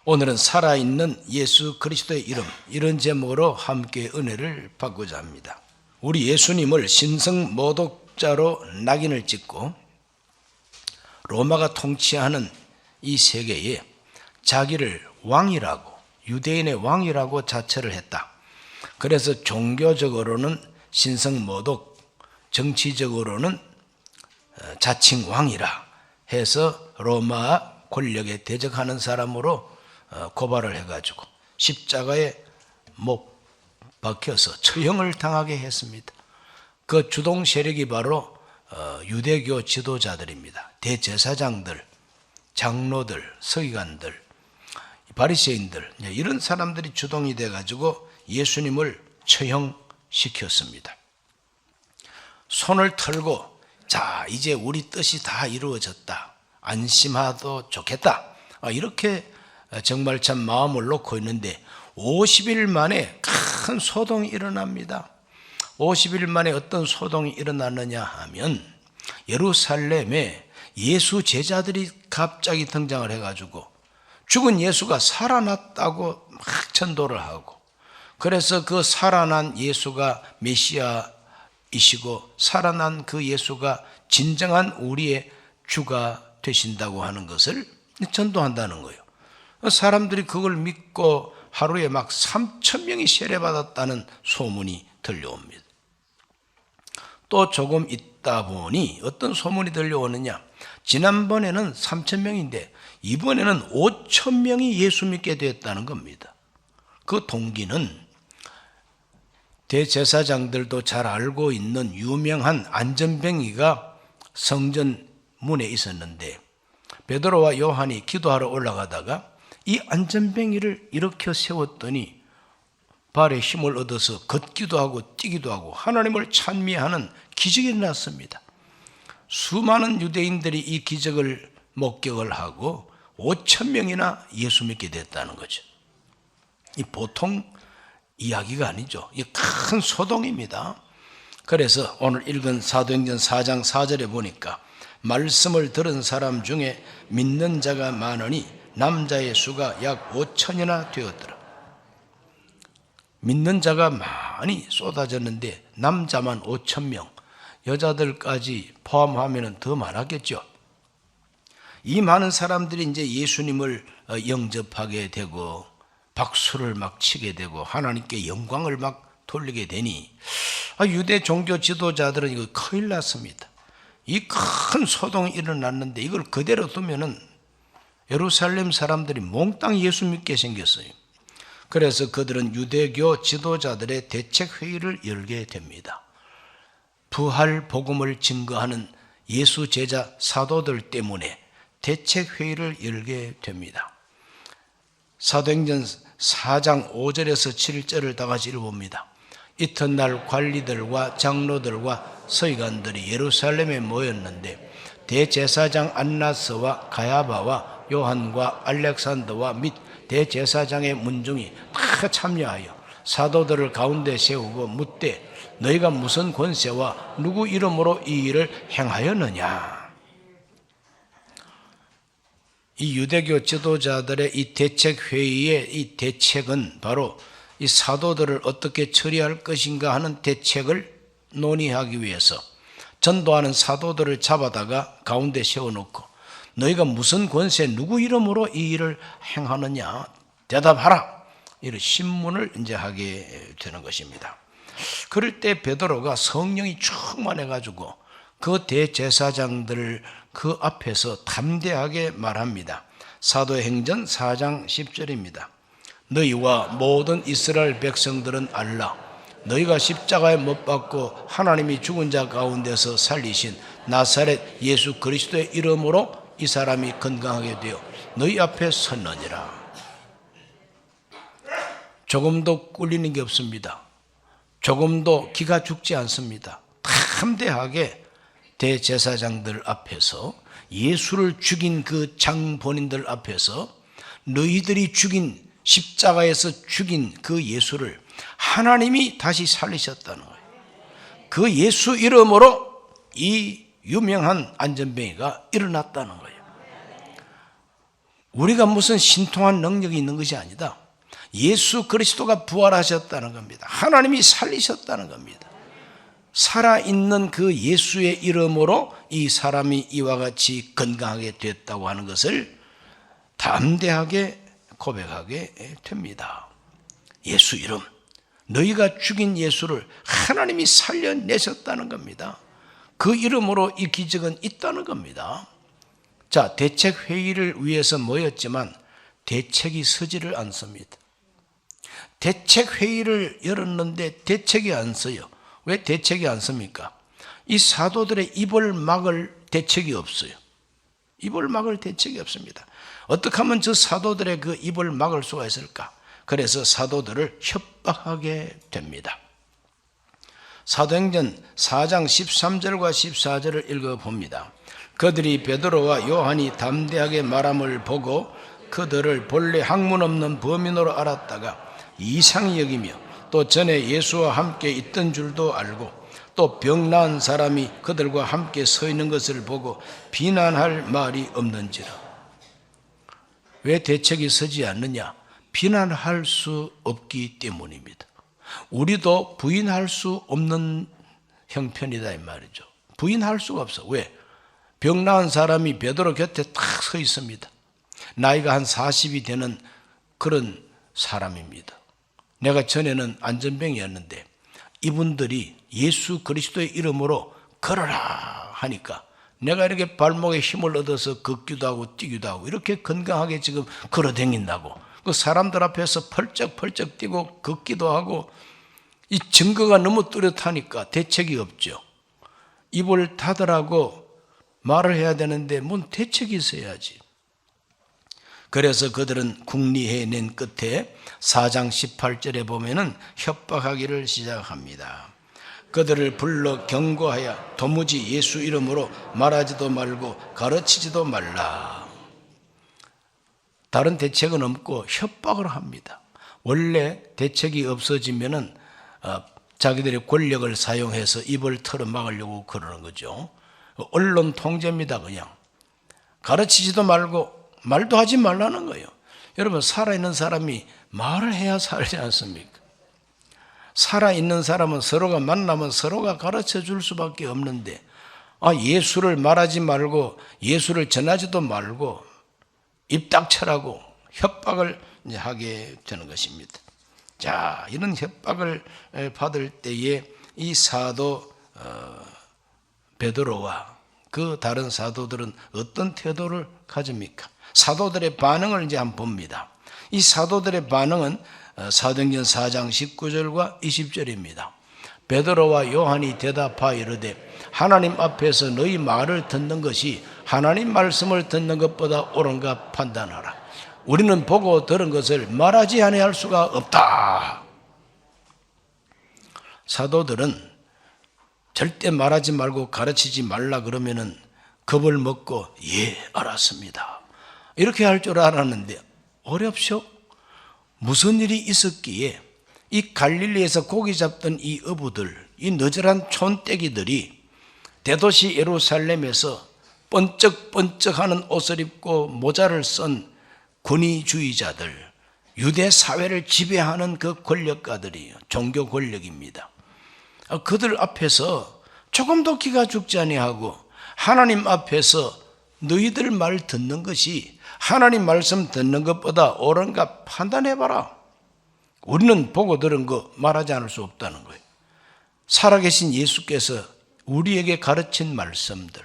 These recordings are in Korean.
오늘은 살아있는 예수 그리스도의 이름, 이런 제목으로 함께 은혜를 받고자 합니다. 우리 예수님을 신성 모독자로 낙인을 찍고 로마가 통치하는 이 세계에 자기를 왕이라고, 유대인의 왕이라고 자처를 했다. 그래서 종교적으로는 신성 모독, 정치적으로는 자칭 왕이라 해서 로마 권력에 대적하는 사람으로 고발을 해가지고 십자가에 못 박혀서 처형을 당하게 했습니다. 그 주동 세력이 바로 유대교 지도자들입니다. 대제사장들, 장로들, 서기관들, 바리새인들, 이런 사람들이 주동이 돼가지고 예수님을 처형시켰습니다. 손을 털고 자, 이제 우리 뜻이 다 이루어졌다, 안심하도 좋겠다, 이렇게 정말 참 마음을 놓고 있는데 50일 만에 큰 소동이 일어납니다. 50일 만에 어떤 소동이 일어났느냐 하면 예루살렘에 예수 제자들이 갑자기 등장을 해가지고 죽은 예수가 살아났다고 막 전도를 하고, 그래서 그 살아난 예수가 메시아이시고 살아난 그 예수가 진정한 우리의 주가 되신다고 하는 것을 전도한다는 거예요. 사람들이 그걸 믿고 하루에 막 3,000명이 세례받았다는 소문이 들려옵니다. 또 조금 있다 보니 어떤 소문이 들려오느냐, 지난번에는 3,000명인데 이번에는 5,000명이 예수 믿게 되었다는 겁니다. 그 동기는 대제사장들도 잘 알고 있는 유명한 안전뱅이가 성전 문에 있었는데 베드로와 요한이 기도하러 올라가다가 이 안전뱅이를 일으켜 세웠더니 발에 힘을 얻어서 걷기도 하고 뛰기도 하고 하나님을 찬미하는 기적이 일어났습니다. 수많은 유대인들이 이 기적을 목격을 하고 5,000명이나 예수 믿게 됐다는 거죠. 이 보통 이야기가 아니죠. 이 큰 소동입니다. 그래서 오늘 읽은 사도행전 4장 4절에 보니까 말씀을 들은 사람 중에 믿는 자가 많으니 남자의 수가 약 5,000이나 되었더라. 믿는 자가 많이 쏟아졌는데 남자만 5,000명, 여자들까지 포함하면 더 많았겠죠. 이 많은 사람들이 이제 예수님을 영접하게 되고 박수를 막 치게 되고 하나님께 영광을 막 돌리게 되니 유대 종교 지도자들은 이거 큰일 났습니다. 이 큰 소동이 일어났는데 이걸 그대로 두면은 예루살렘 사람들이 몽땅 예수 믿게 생겼어요. 그래서 그들은 유대교 지도자들의 대책회의를 열게 됩니다. 부활 복음을 증거하는 예수 제자 사도들 때문에 대책회의를 열게 됩니다. 사도행전 4장 5절에서 7절을 다 같이 읽어봅니다. 이튿날 관리들과 장로들과 서기관들이 예루살렘에 모였는데 대제사장 안나스와 가야바와 요한과 알렉산더와 및 대제사장의 문중이 다 참여하여 사도들을 가운데 세우고 묻되 너희가 무슨 권세와 누구 이름으로 이 일을 행하였느냐. 이 유대교 지도자들의 이 대책회의의 이 대책은 바로 이 사도들을 어떻게 처리할 것인가 하는 대책을 논의하기 위해서 전도하는 사도들을 잡아다가 가운데 세워놓고 너희가 무슨 권세 누구 이름으로 이 일을 행하느냐 대답하라, 이런 신문을 이제 하게 되는 것입니다. 그럴 때 베드로가 성령이 충만해가지고 그 대제사장들 그 앞에서 담대하게 말합니다. 사도행전 4장 10절입니다. 너희와 모든 이스라엘 백성들은 알라. 너희가 십자가에 못 박고 하나님이 죽은 자 가운데서 살리신 나사렛 예수 그리스도의 이름으로 이 사람이 건강하게 되어 너희 앞에 섰느니라. 조금도 꿀리는 게 없습니다. 조금도 기가 죽지 않습니다. 담대하게 대제사장들 앞에서, 예수를 죽인 그 장본인들 앞에서 너희들이 죽인, 십자가에서 죽인 그 예수를 하나님이 다시 살리셨다는 거예요. 그 예수 이름으로 이 유명한 안전뱅이가 일어났다는 거예요. 우리가 무슨 신통한 능력이 있는 것이 아니다. 예수 그리스도가 부활하셨다는 겁니다. 하나님이 살리셨다는 겁니다. 살아있는 그 예수의 이름으로 이 사람이 이와 같이 건강하게 됐다고 하는 것을 담대하게 고백하게 됩니다. 예수 이름, 너희가 죽인 예수를 하나님이 살려내셨다는 겁니다. 그 이름으로 이 기적은 있다는 겁니다. 자, 대책회의를 위해서 모였지만 대책이 서지를 않습니다. 대책회의를 열었는데 대책이 안 서요. 왜 대책이 안 섭니까? 이 사도들의 입을 막을 대책이 없어요. 입을 막을 대책이 없습니다. 어떻게 하면 저 사도들의 그 입을 막을 수가 있을까? 그래서 사도들을 협박하게 됩니다. 사도행전 4장 13절과 14절을 읽어봅니다. 그들이 베드로와 요한이 담대하게 말함을 보고 그들을 본래 학문 없는 범인으로 알았다가 이상히 여기며 또 전에 예수와 함께 있던 줄도 알고 또 병 나은 사람이 그들과 함께 서 있는 것을 보고 비난할 말이 없는지라. 왜 대책이 서지 않느냐? 비난할 수 없기 때문입니다. 우리도 부인할 수 없는 형편이다 이 말이죠. 부인할 수가 없어. 왜? 병 나은 사람이 베드로 곁에 딱 서 있습니다. 나이가 한 40이 되는 그런 사람입니다. 내가 전에는 안전병이었는데 이분들이 예수 그리스도의 이름으로 걸어라 하니까 내가 이렇게 발목에 힘을 얻어서 걷기도 하고 뛰기도 하고 이렇게 건강하게 지금 걸어 다닌다고 그 사람들 앞에서 펄쩍펄쩍 뛰고 걷기도 하고 이 증거가 너무 뚜렷하니까 대책이 없죠. 입을 닫으라고 말을 해야 되는데 뭔 대책이 있어야지. 그래서 그들은 궁리해낸 끝에 4장 18절에 보면은 협박하기를 시작합니다. 그들을 불러 경고하여 도무지 예수 이름으로 말하지도 말고 가르치지도 말라. 다른 대책은 없고 협박을 합니다. 원래 대책이 없어지면은 자기들의 권력을 사용해서 입을 털어막으려고 그러는 거죠. 언론 통제입니다. 그냥 가르치지도 말고 말도 하지 말라는 거예요. 여러분 살아있는 사람이 말을 해야 살지 않습니까? 살아있는 사람은 서로가 만나면 서로가 가르쳐 줄 수밖에 없는데 예수를 말하지 말고 예수를 전하지도 말고 입 닥쳐라고 협박을 하게 되는 것입니다. 자, 이런 협박을 받을 때에 이 사도 베드로와 그 다른 사도들은 어떤 태도를 가집니까? 사도들의 반응을 이제 한번 봅니다. 이 사도들의 반응은 사도행전 4장 19절과 20절입니다. 베드로와 요한이 대답하여 이르되 하나님 앞에서 너희 말을 듣는 것이 하나님 말씀을 듣는 것보다 옳은가 판단하라. 우리는 보고 들은 것을 말하지 아니할 수가 없다. 사도들은 절대 말하지 말고 가르치지 말라 그러면은 겁을 먹고 알았습니다. 이렇게 할 줄 알았는데 어렵쇼? 무슨 일이 있었기에 이 갈릴리에서 고기 잡던 이 어부들, 이 너절한 촌떼기들이 대도시 예루살렘에서 번쩍번쩍하는 옷을 입고 모자를 쓴 권위주의자들, 유대 사회를 지배하는 그 권력가들이에요. 종교 권력입니다. 그들 앞에서 조금도 기가 죽지 아니하고 하나님 앞에서 너희들 말 듣는 것이 하나님 말씀 듣는 것보다 옳은가 판단해봐라. 우리는 보고 들은 거 말하지 않을 수 없다는 거예요. 살아계신 예수께서 우리에게 가르친 말씀들,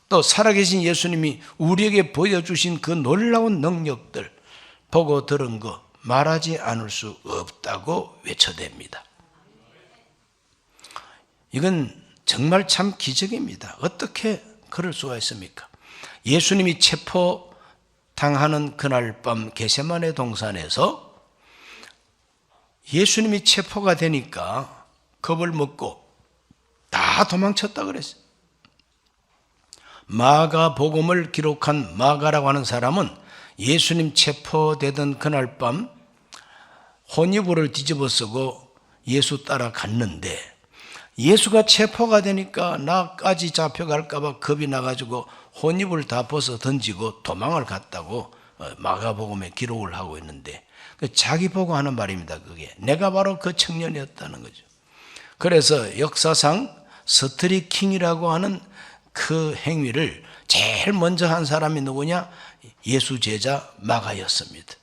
또 살아계신 예수님이 우리에게 보여주신 그 놀라운 능력들 보고 들은 거 말하지 않을 수 없다고 외쳐댑니다. 이건 정말 참 기적입니다. 어떻게 그럴 수가 있습니까? 예수님이 체포당하는 그날 밤 겟세마네 동산에서 예수님이 체포가 되니까 겁을 먹고 다 도망쳤다 그랬어요. 마가복음을 기록한 마가라고 하는 사람은 예수님 체포되던 그날 밤 혼이불을 뒤집어 쓰고 예수 따라갔는데 예수가 체포가 되니까 나까지 잡혀갈까 봐 겁이 나가지고 혼이불 다 벗어 던지고 도망을 갔다고 마가복음에 기록을 하고 있는데 자기 보고 하는 말입니다. 그게 내가 바로 그 청년이었다는 거죠. 그래서 역사상 스트리킹이라고 하는 그 행위를 제일 먼저 한 사람이 누구냐? 예수 제자 마가였습니다.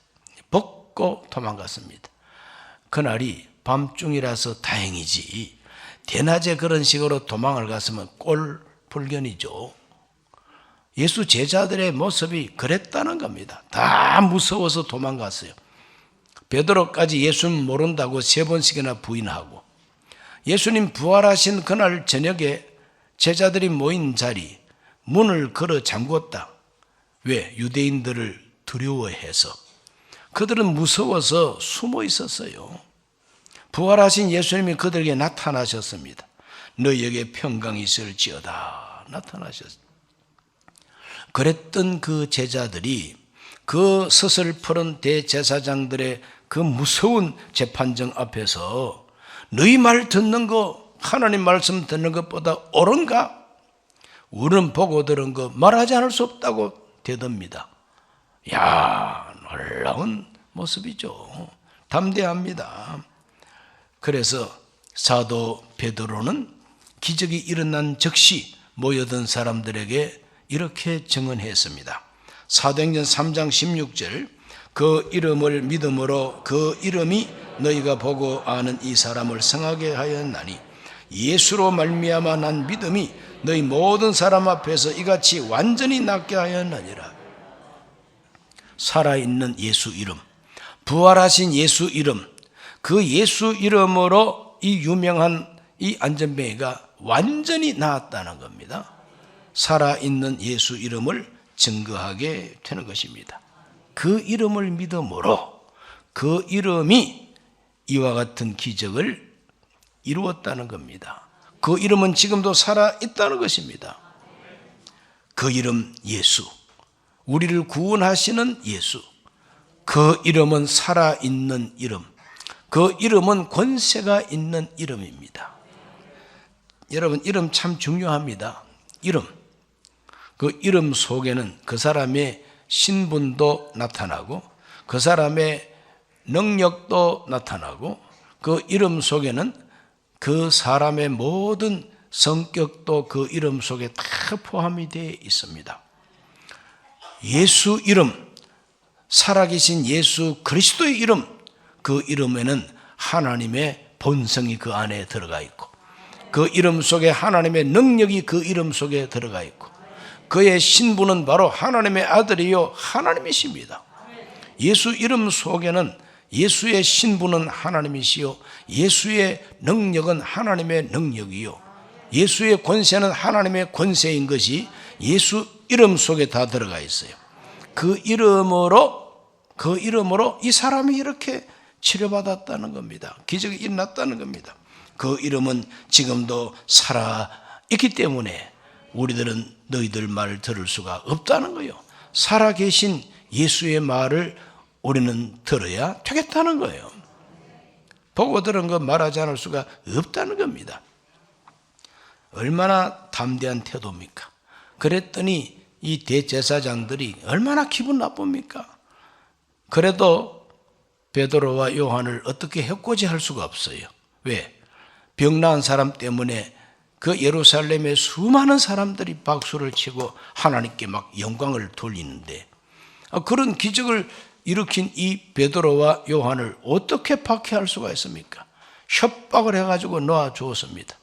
벗고 도망갔습니다. 그날이 밤중이라서 다행이지 대낮에 그런 식으로 도망을 갔으면 꼴불견이죠. 예수 제자들의 모습이 그랬다는 겁니다. 다 무서워서 도망갔어요. 베드로까지 예수님 모른다고 3번씩이나 부인하고, 예수님 부활하신 그날 저녁에 제자들이 모인 자리 문을 걸어 잠궜다. 왜? 유대인들을 두려워해서. 그들은 무서워서 숨어 있었어요. 부활하신 예수님이 그들에게 나타나셨습니다. 너희에게 평강이 있을지어다 나타나셨습니다. 그랬던 그 제자들이 그 서슬퍼런 대제사장들의 그 무서운 재판정 앞에서 너희 말 듣는 거, 하나님 말씀 듣는 것보다 옳은가? 우리는 보고 들은 거 말하지 않을 수 없다고 대듭니다. 야, 놀라운 모습이죠. 담대합니다. 그래서 사도 베드로는 기적이 일어난 즉시 모여든 사람들에게 이렇게 증언했습니다. 사도행전 3장 16절, 그 이름을 믿음으로 그 이름이 너희가 보고 아는 이 사람을 성하게 하였나니 예수로 말미암아 난 믿음이 너희 모든 사람 앞에서 이같이 완전히 낫게 하였느니라. 살아있는 예수 이름, 부활하신 예수 이름, 그 예수 이름으로 이 유명한 이 안전뱅이가 완전히 나았다는 겁니다. 살아있는 예수 이름을 증거하게 되는 것입니다. 그 이름을 믿음으로 그 이름이 이와 같은 기적을 이루었다는 겁니다. 그 이름은 지금도 살아있다는 것입니다. 그 이름 예수, 우리를 구원하시는 예수, 그 이름은 살아있는 이름, 그 이름은 권세가 있는 이름입니다. 여러분, 이름 참 중요합니다. 이름, 그 이름 속에는 그 사람의 신분도 나타나고 그 사람의 능력도 나타나고 그 이름 속에는 그 사람의 모든 성격도 그 이름 속에 다 포함이 되어 있습니다. 예수 이름, 살아계신 예수 그리스도의 이름, 그 이름에는 하나님의 본성이 그 안에 들어가 있고 그 이름 속에 하나님의 능력이 그 이름 속에 들어가 있고 그의 신분은 바로 하나님의 아들이요 하나님이십니다. 예수 이름 속에는 예수의 신분은 하나님이시요 예수의 능력은 하나님의 능력이요 예수의 권세는 하나님의 권세인 것이 예수 이름 속에 다 들어가 있어요. 그 이름으로 이 사람이 이렇게 치료받았다는 겁니다. 기적이 일어났다는 겁니다. 그 이름은 지금도 살아있기 때문에 우리들은 너희들 말을 들을 수가 없다는 거예요. 살아계신 예수의 말을 우리는 들어야 되겠다는 거예요. 보고 들은 거 말하지 않을 수가 없다는 겁니다. 얼마나 담대한 태도입니까? 그랬더니 이 대제사장들이 얼마나 기분 나쁩니까? 그래도 베드로와 요한을 어떻게 해코지할 수가 없어요. 왜? 병 나은 사람 때문에 그 예루살렘의 수많은 사람들이 박수를 치고 하나님께 막 영광을 돌리는데 그런 기적을 일으킨 이 베드로와 요한을 어떻게 박해할 수가 있습니까? 협박을 해가지고 놓아주었습니다.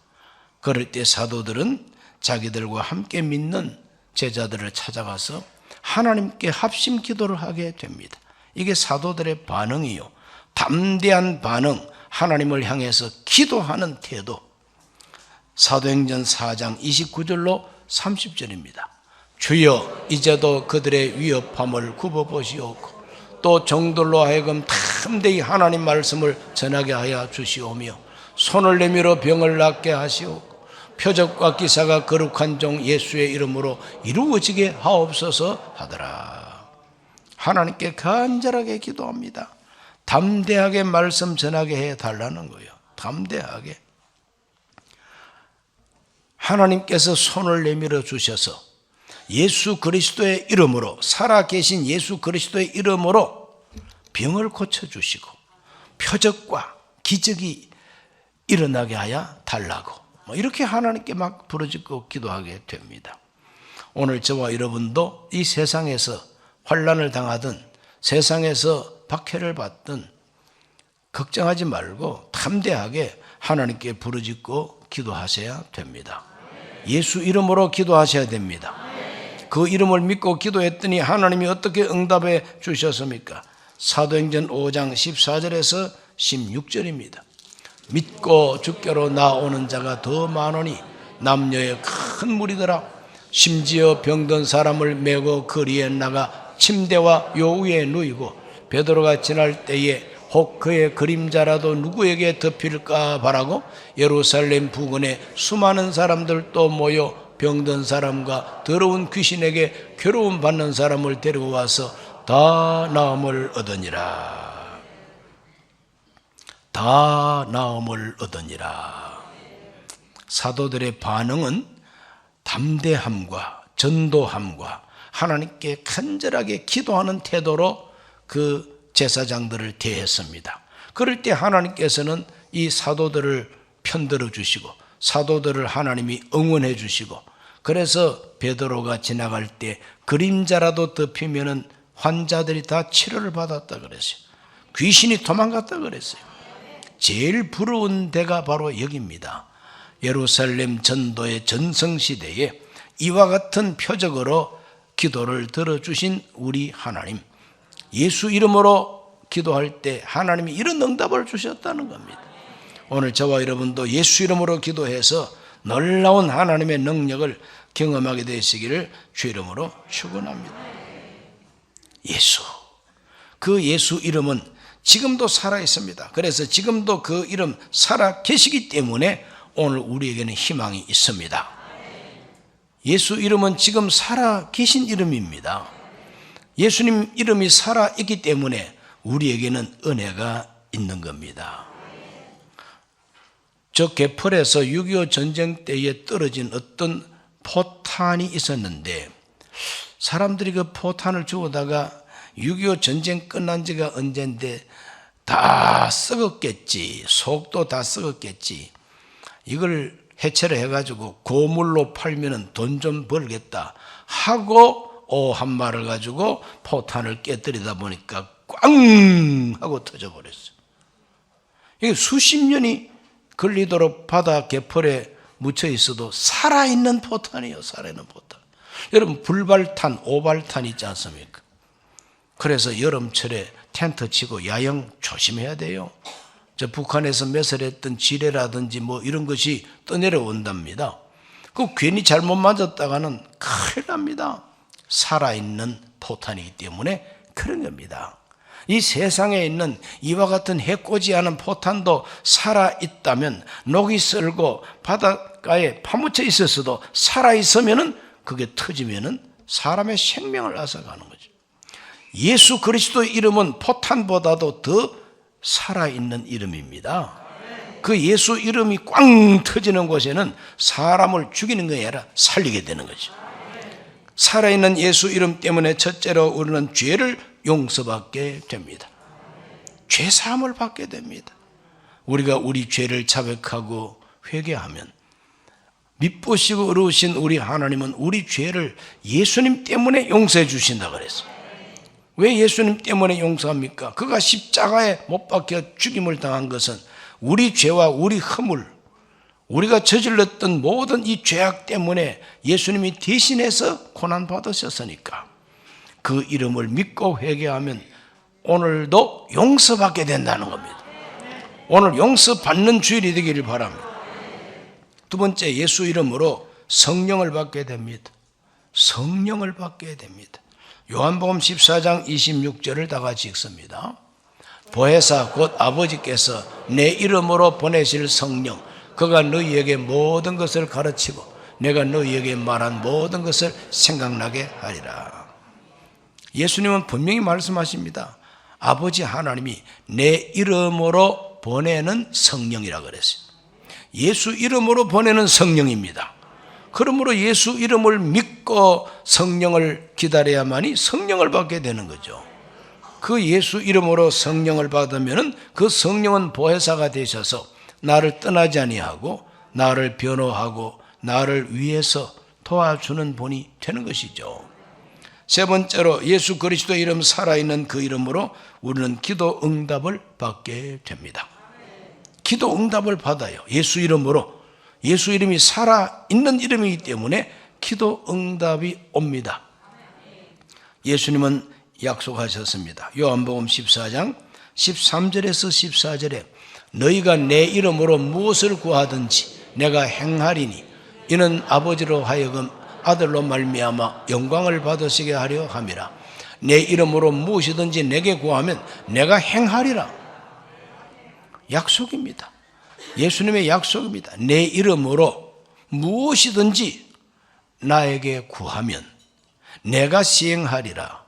그럴 때 사도들은 자기들과 함께 믿는 제자들을 찾아가서 하나님께 합심 기도를 하게 됩니다. 이게 사도들의 반응이요. 담대한 반응, 하나님을 향해서 기도하는 태도. 사도행전 4장 29절로 30절입니다. 주여 이제도 그들의 위협함을 굽어보시옵고 또 종들로 하여금 담대히 하나님 말씀을 전하게 하여 주시오며 손을 내밀어 병을 낫게 하시옵고 표적과 기사가 거룩한 종 예수의 이름으로 이루어지게 하옵소서 하더라. 하나님께 간절하게 기도합니다. 담대하게 말씀 전하게 해달라는 거예요. 담대하게. 하나님께서 손을 내밀어 주셔서 예수 그리스도의 이름으로, 살아계신 예수 그리스도의 이름으로 병을 고쳐주시고 표적과 기적이 일어나게 하여 달라고, 이렇게 하나님께 막 부르짖고 기도하게 됩니다. 오늘 저와 여러분도 이 세상에서 환난을 당하든 세상에서 박해를 받든 걱정하지 말고 담대하게 하나님께 부르짖고 기도하셔야 됩니다. 예수 이름으로 기도하셔야 됩니다. 그 이름을 믿고 기도했더니 하나님이 어떻게 응답해 주셨습니까? 사도행전 5장 14절에서 16절입니다. 믿고 주께로 나오는 자가 더 많으니 남녀의 큰 무리더라. 심지어 병든 사람을 메고 거리에 나가 침대와 요 위에 누이고 베드로가 지날 때에 혹 그의 그림자라도 누구에게 덮일까 바라고 예루살렘 부근에 수많은 사람들도 모여 병든 사람과 더러운 귀신에게 괴로움 받는 사람을 데리고 와서 다 나음을 얻으니라. 다 나음을 얻으니라. 사도들의 반응은 담대함과 전도함과 하나님께 간절하게 기도하는 태도로 그 제사장들을 대했습니다. 그럴 때 하나님께서는 이 사도들을 편들어 주시고 사도들을 하나님이 응원해 주시고, 그래서 베드로가 지나갈 때 그림자라도 덮이면은 환자들이 다 치료를 받았다 그랬어요. 귀신이 도망갔다 그랬어요. 제일 부러운 데가 바로 여기입니다. 예루살렘 전도의 전성시대에 이와 같은 표적으로 기도를 들어주신 우리 하나님, 예수 이름으로 기도할 때 하나님이 이런 응답을 주셨다는 겁니다. 오늘 저와 여러분도 예수 이름으로 기도해서 놀라운 하나님의 능력을 경험하게 되시기를 주 이름으로 축원합니다. 예수, 그 예수 이름은 지금도 살아 있습니다. 그래서 지금도 그 이름 살아 계시기 때문에 오늘 우리에게는 희망이 있습니다. 예수 이름은 지금 살아 계신 이름입니다. 예수님 이름이 살아 있기 때문에 우리에게는 은혜가 있는 겁니다. 저 개펄에서 6.25 전쟁 때에 떨어진 어떤 포탄이 있었는데, 사람들이 그 포탄을 주우다가 6.25 전쟁 끝난 지가 언젠데 다 썩었겠지, 속도 다 썩었겠지, 이걸 해체를 해가지고 고물로 팔면 돈 좀 벌겠다 하고 한 말을 가지고 포탄을 깨뜨리다 보니까 꽝 하고 터져버렸어요. 이게 수십 년이 걸리도록 바다 개펄에 묻혀 있어도 살아있는 포탄이에요. 살아있는 포탄. 여러분, 불발탄, 오발탄 있지 않습니까? 그래서 여름철에 텐트 치고 야영 조심해야 돼요. 저 북한에서 매설했던 지뢰라든지 뭐 이런 것이 떠내려온답니다. 그 괜히 잘못 맞았다가는 큰일 납니다. 살아있는 포탄이기 때문에 그런 겁니다. 이 세상에 있는 이와 같은 해코지 않은 포탄도 살아있다면, 녹이 슬고 바닷가에 파묻혀 있었어도 살아있으면 그게 터지면 사람의 생명을 앗아가는 거죠. 예수 그리스도의 이름은 포탄보다도 더 살아있는 이름입니다. 그 예수 이름이 꽝 터지는 곳에는 사람을 죽이는 것이 아니라 살리게 되는 거죠. 살아있는 예수 이름 때문에 첫째로 우리는 죄를 용서받게 됩니다. 죄사함을 받게 됩니다. 우리가 우리 죄를 자백하고 회개하면 미쁘시고 어려우신 우리 하나님은 우리 죄를 예수님 때문에 용서해 주신다 그랬어요. 왜 예수님 때문에 용서합니까? 그가 십자가에 못 박혀 죽임을 당한 것은 우리 죄와 우리 허물, 우리가 저질렀던 모든 이 죄악 때문에 예수님이 대신해서 고난받으셨으니까 그 이름을 믿고 회개하면 오늘도 용서받게 된다는 겁니다. 오늘 용서받는 주일이 되기를 바랍니다. 두 번째, 예수 이름으로 성령을 받게 됩니다. 성령을 받게 됩니다. 요한복음 14장 26절을 다 같이 읽습니다. 보혜사 곧 아버지께서 내 이름으로 보내실 성령, 그가 너희에게 모든 것을 가르치고 내가 너희에게 말한 모든 것을 생각나게 하리라. 예수님은 분명히 말씀하십니다. 아버지 하나님이 내 이름으로 보내는 성령이라고 그랬어요. 예수 이름으로 보내는 성령입니다. 그러므로 예수 이름을 믿고 성령을 기다려야만이 성령을 받게 되는 거죠. 그 예수 이름으로 성령을 받으면 그 성령은 보혜사가 되셔서 나를 떠나지 아니하고 나를 변호하고 나를 위해서 도와주는 분이 되는 것이죠. 세 번째로 예수 그리스도의 이름, 살아있는 그 이름으로 우리는 기도 응답을 받게 됩니다. 기도 응답을 받아요. 예수 이름으로. 예수 이름이 살아있는 이름이기 때문에 기도 응답이 옵니다. 예수님은 약속하셨습니다. 요한복음 14장 13절에서 14절에 너희가 내 이름으로 무엇을 구하든지 내가 행하리니 이는 아버지로 하여금 아들로 말미암아 영광을 받으시게 하려 함이라. 내 이름으로 무엇이든지 내게 구하면 내가 행하리라. 약속입니다. 예수님의 약속입니다. 내 이름으로 무엇이든지 나에게 구하면 내가 시행하리라.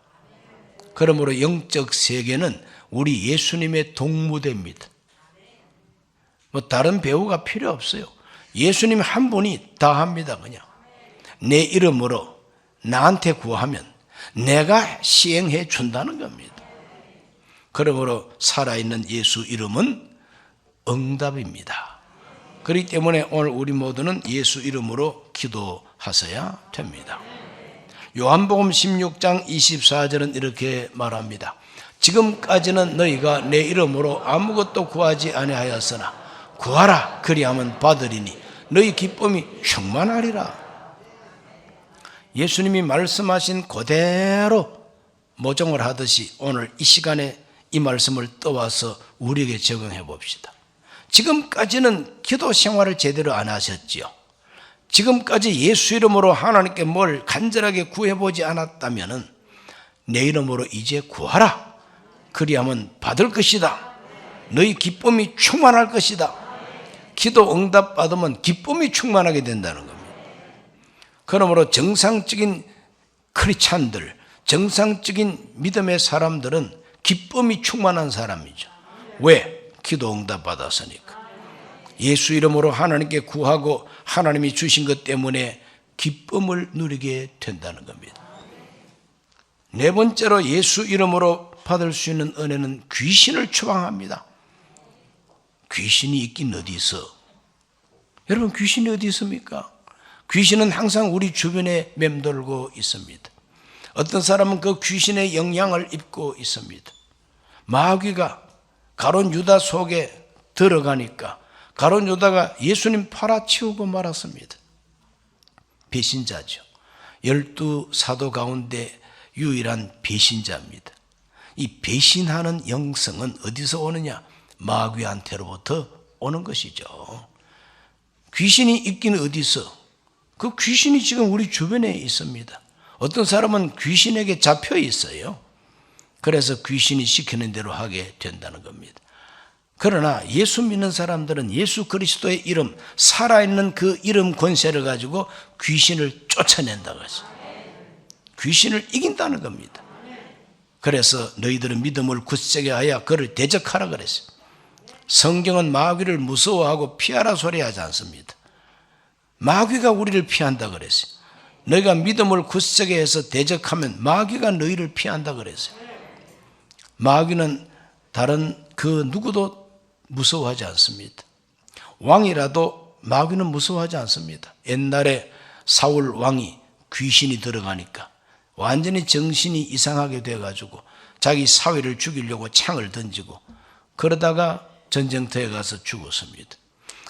그러므로 영적 세계는 우리 예수님의 동무대입니다. 다른 배우가 필요 없어요. 예수님 한 분이 다 합니다. 그냥 내 이름으로 나한테 구하면 내가 시행해 준다는 겁니다. 그러므로 살아있는 예수 이름은 응답입니다. 그렇기 때문에 오늘 우리 모두는 예수 이름으로 기도하셔야 됩니다. 요한복음 16장 24절은 이렇게 말합니다. 지금까지는 너희가 내 이름으로 아무것도 구하지 아니하였으나 구하라 그리하면 받으리니 너희 기쁨이 충만하리라. 예수님이 말씀하신 그대로 모종을 하듯이 오늘 이 시간에 이 말씀을 떠와서 우리에게 적용해 봅시다. 지금까지는 기도 생활을 제대로 안 하셨지요. 지금까지 예수 이름으로 하나님께 뭘 간절하게 구해보지 않았다면 내 이름으로 이제 구하라. 그리하면 받을 것이다. 너희 기쁨이 충만할 것이다. 기도 응답 받으면 기쁨이 충만하게 된다는 겁니다. 그러므로 정상적인 크리스찬들, 정상적인 믿음의 사람들은 기쁨이 충만한 사람이죠. 왜? 기도 응답 받았으니까. 예수 이름으로 하나님께 구하고 하나님이 주신 것 때문에 기쁨을 누리게 된다는 겁니다. 네 번째로 예수 이름으로 받을 수 있는 은혜는 귀신을 추방합니다. 귀신이 있긴 어디 있어? 여러분, 귀신이 어디 있습니까? 귀신은 항상 우리 주변에 맴돌고 있습니다. 어떤 사람은 그 귀신의 영향을 입고 있습니다. 마귀가 가룟 유다 속에 들어가니까 가룟 유다가 예수님 팔아치우고 말았습니다. 배신자죠. 12사도 가운데 유일한 배신자입니다. 이 배신하는 영성은 어디서 오느냐? 마귀한테로부터 오는 것이죠. 귀신이 있긴 어디 있어? 그 귀신이 지금 우리 주변에 있습니다. 어떤 사람은 귀신에게 잡혀 있어요. 그래서 귀신이 시키는 대로 하게 된다는 겁니다. 그러나 예수 믿는 사람들은 예수 그리스도의 이름, 살아있는 그 이름 권세를 가지고 귀신을 쫓아낸다고 했어요. 귀신을 이긴다는 겁니다. 그래서 너희들은 믿음을 굳세게 하여 그를 대적하라 그랬어요. 성경은 마귀를 무서워하고 피하라 소리하지 않습니다. 마귀가 우리를 피한다 그랬어요. 너희가 믿음을 굳세게 해서 대적하면 마귀가 너희를 피한다 그랬어요. 마귀는 다른 그 누구도 무서워하지 않습니다. 왕이라도 마귀는 무서워하지 않습니다. 옛날에 사울 왕이 귀신이 들어가니까 완전히 정신이 이상하게 돼가지고 자기 사위를 죽이려고 창을 던지고 그러다가 전쟁터에 가서 죽었습니다.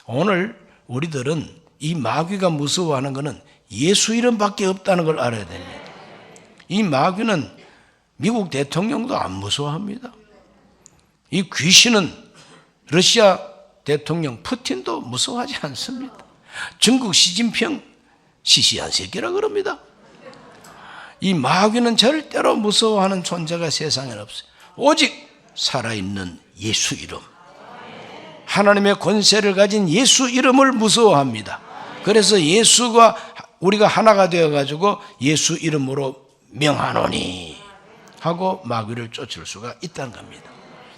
오늘 우리들은 이 마귀가 무서워하는 것은 예수 이름밖에 없다는 걸 알아야 됩니다. 이 마귀는 미국 대통령도 안 무서워합니다. 이 귀신은 러시아 대통령 푸틴도 무서워하지 않습니다. 중국 시진핑 시시한 새끼라 그럽니다. 이 마귀는 절대로 무서워하는 존재가 세상에 없어요. 오직 살아있는 예수 이름, 하나님의 권세를 가진 예수 이름을 무서워합니다. 그래서 예수가 우리가 하나가 되어가지고 예수 이름으로 명하노니 하고 마귀를 쫓을 수가 있다는 겁니다.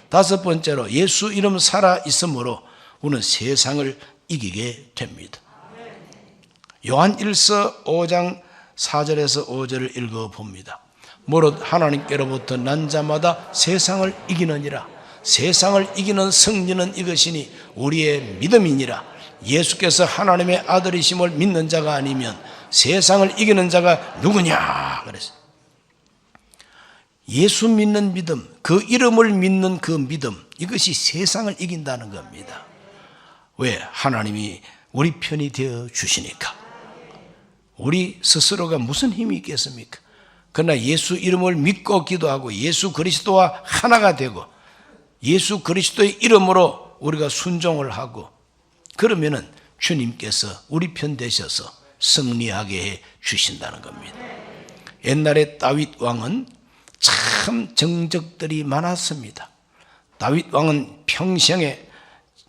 다섯 번째로 예수 이름 살아 있으므로 우리는 세상을 이기게 됩니다. 요한 1서 5장 4절에서 5절을 읽어봅니다. 무릇 하나님께로부터 난 자마다 세상을 이기느니라. 세상을 이기는 승리는 이것이니 우리의 믿음이니라. 예수께서 하나님의 아들이심을 믿는 자가 아니면 세상을 이기는 자가 누구냐 그랬어요. 예수 믿는 믿음, 그 이름을 믿는 그 믿음, 이것이 세상을 이긴다는 겁니다. 왜? 하나님이 우리 편이 되어 주시니까. 우리 스스로가 무슨 힘이 있겠습니까? 그러나 예수 이름을 믿고 기도하고 예수 그리스도와 하나가 되고 예수 그리스도의 이름으로 우리가 순종을 하고 그러면은 주님께서 우리 편 되셔서 승리하게 해 주신다는 겁니다. 옛날에 다윗 왕은 참 정적들이 많았습니다. 다윗 왕은 평생에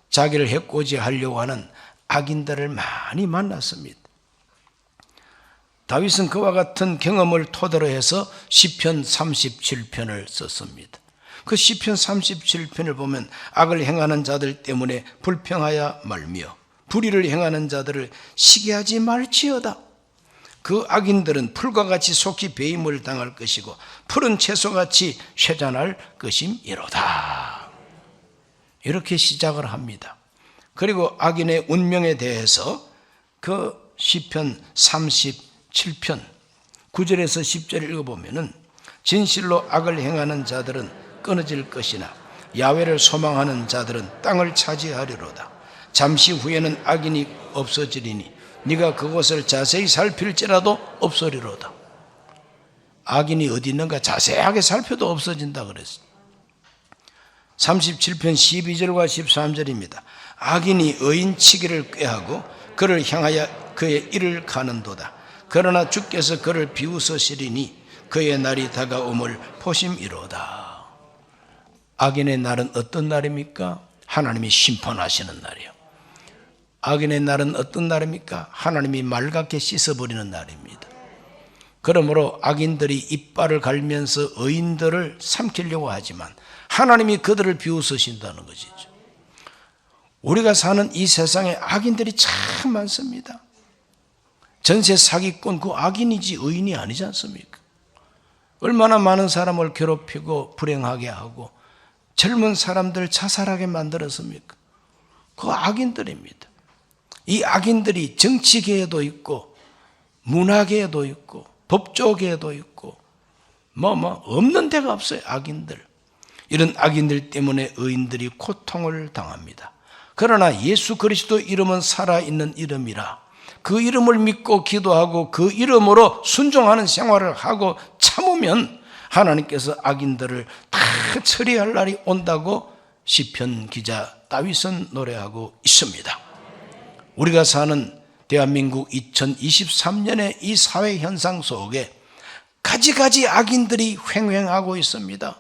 자기를 해코지 하려고 하는 악인들을 많이 만났습니다. 다윗은 그와 같은 경험을 토대로 해서 시편 37편을 썼습니다. 그 시편 37편을 보면 악을 행하는 자들 때문에 불평하여 말며 불의를 행하는 자들을 시기하지 말지어다. 그 악인들은 풀과 같이 속히 배임을 당할 것이고 푸른 채소같이 쇠잔할 것임이로다. 이렇게 시작을 합니다. 그리고 악인의 운명에 대해서 그 시편 37편 9절에서 10절 읽어보면 진실로 악을 행하는 자들은 끊어질 것이나 야훼를 소망하는 자들은 땅을 차지하리로다. 잠시 후에는 악인이 없어지리니 네가 그곳을 자세히 살필지라도 없으리로다. 악인이 어디 있는가 자세하게 살펴도 없어진다 그랬어요. 37편 12절과 13절입니다. 악인이 의인치기를 꾀하고 그를 향하여 그의 일을 가는도다. 그러나 주께서 그를 비웃으시리니 그의 날이 다가옴을 보심이로다. 악인의 날은 어떤 날입니까? 하나님이 심판하시는 날이요. 악인의 날은 어떤 날입니까? 하나님이 맑게 씻어버리는 날입니다. 그러므로 악인들이 이빨을 갈면서 의인들을 삼키려고 하지만 하나님이 그들을 비웃으신다는 것이죠. 우리가 사는 이 세상에 악인들이 참 많습니다. 전세 사기꾼 그 악인이지 의인이 아니지 않습니까? 얼마나 많은 사람을 괴롭히고 불행하게 하고 젊은 사람들 자살하게 만들었습니까? 그 악인들입니다. 이 악인들이 정치계에도 있고 문화계에도 있고 법조계에도 있고 없는 데가 없어요. 악인들. 이런 악인들 때문에 의인들이 고통을 당합니다. 그러나 예수 그리스도 이름은 살아있는 이름이라 그 이름을 믿고 기도하고 그 이름으로 순종하는 생활을 하고 참으면 하나님께서 악인들을 다 처리할 날이 온다고 시편 기자 다윗은 노래하고 있습니다. 우리가 사는 대한민국 2023년의 이 사회 현상 속에 가지가지 악인들이 횡행하고 있습니다.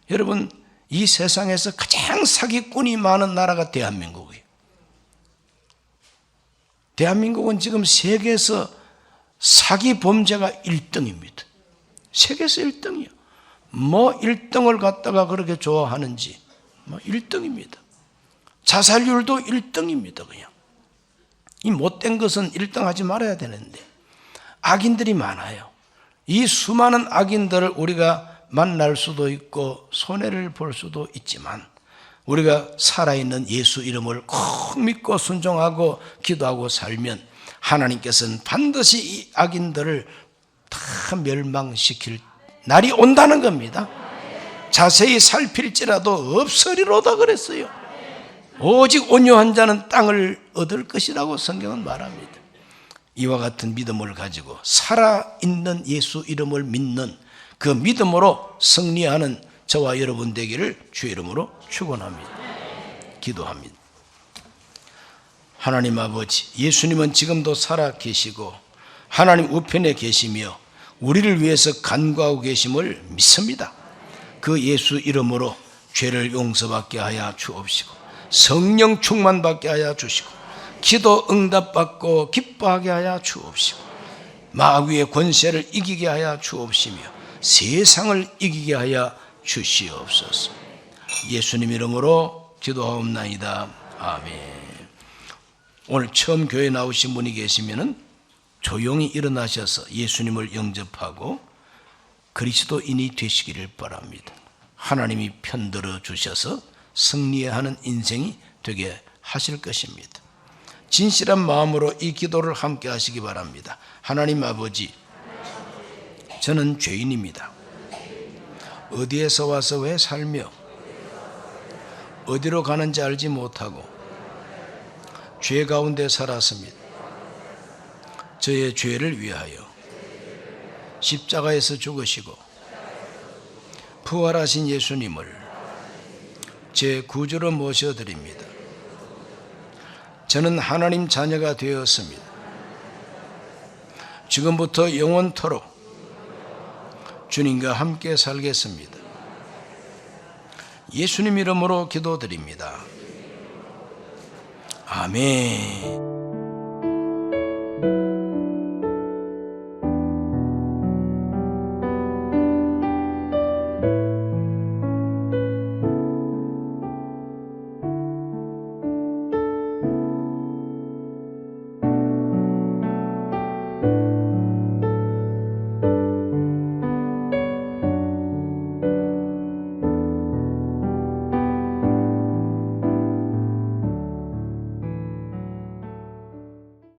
여러분, 이 세상에서 가장 사기꾼이 많은 나라가 대한민국이에요. 대한민국은 지금 세계에서 사기 범죄가 1등입니다. 세계에서 1등이요. 1등을 갖다가 그렇게 좋아하는지 1등입니다. 자살률도 1등입니다. 그냥 이 못된 것은 1등 하지 말아야 되는데 악인들이 많아요. 이 수많은 악인들을 우리가 만날 수도 있고 손해를 볼 수도 있지만 우리가 살아있는 예수 이름을 꼭 믿고 순종하고 기도하고 살면 하나님께서는 반드시 이 악인들을 다 멸망시킬 날이 온다는 겁니다. 자세히 살필지라도 없으리로다 그랬어요. 오직 온유한 자는 땅을 얻을 것이라고 성경은 말합니다. 이와 같은 믿음을 가지고 살아있는 예수 이름을 믿는 그 믿음으로 승리하는 저와 여러분 되기를 주의 이름으로 축원합니다. 기도합니다. 하나님 아버지, 예수님은 지금도 살아 계시고 하나님 우편에 계시며 우리를 위해서 간구하고 계심을 믿습니다. 그 예수 이름으로 죄를 용서받게 하여 주옵시고 성령 충만받게 하여 주시고 기도 응답받고 기뻐하게 하여 주옵시고 마귀의 권세를 이기게 하여 주옵시며 세상을 이기게 하여 주시옵소서. 예수님 이름으로 기도하옵나이다. 아멘. 오늘 처음 교회 나오신 분이 계시면은 조용히 일어나셔서 예수님을 영접하고 그리스도인이 되시기를 바랍니다. 하나님이 편들어 주셔서 승리하는 인생이 되게 하실 것입니다. 진실한 마음으로 이 기도를 함께 하시기 바랍니다. 하나님 아버지, 저는 죄인입니다. 어디에서 와서 왜 살며 어디로 가는지 알지 못하고 죄 가운데 살았습니다. 저의 죄를 위하여 십자가에서 죽으시고 부활하신 예수님을 제 구주로 모셔드립니다. 저는 하나님 자녀가 되었습니다. 지금부터 영원토록 주님과 함께 살겠습니다. 예수님 이름으로 기도드립니다. 아멘.